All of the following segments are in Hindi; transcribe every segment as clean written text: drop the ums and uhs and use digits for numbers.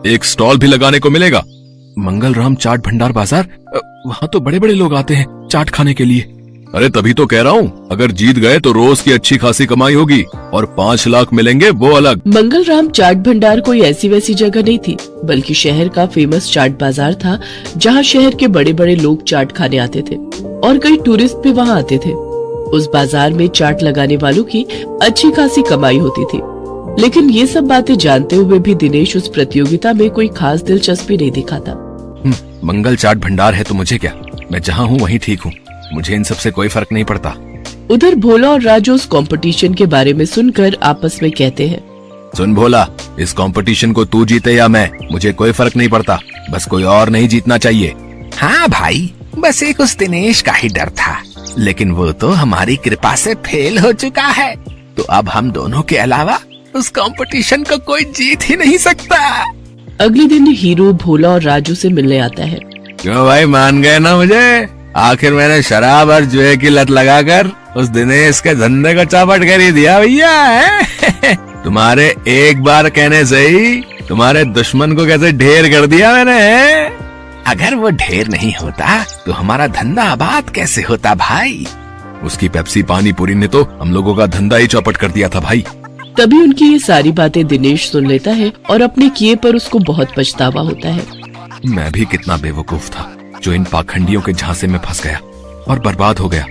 एक स्टॉल भी लगाने को मिलेगा। मंगलराम चाट भंडार बाजार, वहाँ तो बड़े बड़े लोग आते हैं चाट खाने के लिए। अरे तभी तो कह रहा हूँ, अगर जीत गए तो रोज की अच्छी खासी कमाई होगी और 5 लाख मिलेंगे वो अलग। मंगलराम चाट भंडार कोई ऐसी वैसी जगह नहीं थी, बल्कि शहर का फेमस चाट बाजार था, जहाँ शहर के बड़े बड़े लोग चाट खाने आते थे और कई टूरिस्ट भी वहाँ आते थे। उस बाजार में चाट लगाने वालों की अच्छी खासी कमाई होती थी, लेकिन ये सब बातें जानते हुए भी दिनेश उस प्रतियोगिता में कोई खास दिलचस्पी नहीं दिखाता। मंगल चाट भंडार है तो मुझे क्या, मैं जहाँ हूँ वहीं ठीक हूँ, मुझे इन सब से कोई फर्क नहीं पड़ता। उधर भोला और राजू उस कंपटीशन के बारे में सुनकर आपस में कहते हैं, सुन भोला, इस कंपटीशन को तू जीते या मैं, मुझे कोई फर्क नहीं पड़ता, बस कोई और नहीं जीतना चाहिए। हाँ भाई, बस एक उस दिनेश का ही डर था, लेकिन वो तो हमारी कृपा से फेल हो चुका है, तो अब हम दोनों के अलावा उस कंपटीशन को कोई जीत ही नहीं सकता। अगले दिन हीरो भोला और राजू से मिलने आता है। क्यों भाई, मान गए ना मुझे? आखिर मैंने शराब और जुए की लत लगाकर उस दिनेश के धंधे को चौपट कर ही दिया भैया। तुम्हारे एक बार कहने से ही तुम्हारे दुश्मन को कैसे ढेर कर दिया मैंने। अगर वो ढेर नहीं होता तो हमारा धंधा आबाद कैसे होता भाई? उसकी पेप्सी पानी पूरी ने तो हम लोगों का धंधा ही चौपट कर दिया था भाई। तभी उनकी ये सारी बातें दिनेश सुन लेता है और अपने किए पर उसको बहुत पछतावा होता है। मैं भी कितना बेवकूफ था जो इन पाखंडियों के झांसे में फंस गया और बर्बाद हो गया,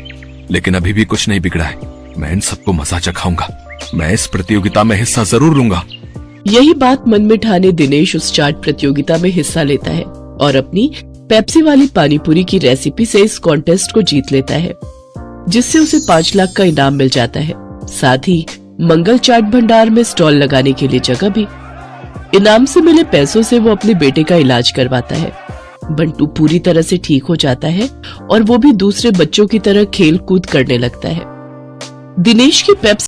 लेकिन अभी भी कुछ नहीं बिगड़ा है। मैं इन सबको मजा चखाऊंगा, मैं इस प्रतियोगिता में हिस्सा जरूर लूंगा। यही बात मन में ठाने दिनेश उस चाट प्रतियोगिता में हिस्सा लेता है और अपनी पेप्सी वाली पानीपुरी की रेसिपी से इस कॉन्टेस्ट को जीत लेता है, जिससे उसे 5 लाख का इनाम मिल जाता है। साथ ही मंगल चाट भंडार में स्टॉल लगाने के लिए जगह भी। इनाम से मिले पैसों से वो अपने बेटे का इलाज करवाता है। बंटू पूरी तरह से ठीक हो जाता है और वो भी दूसरे बच्चों की तरह खेल कूद करने लगता है। दिनेश की पेप्सी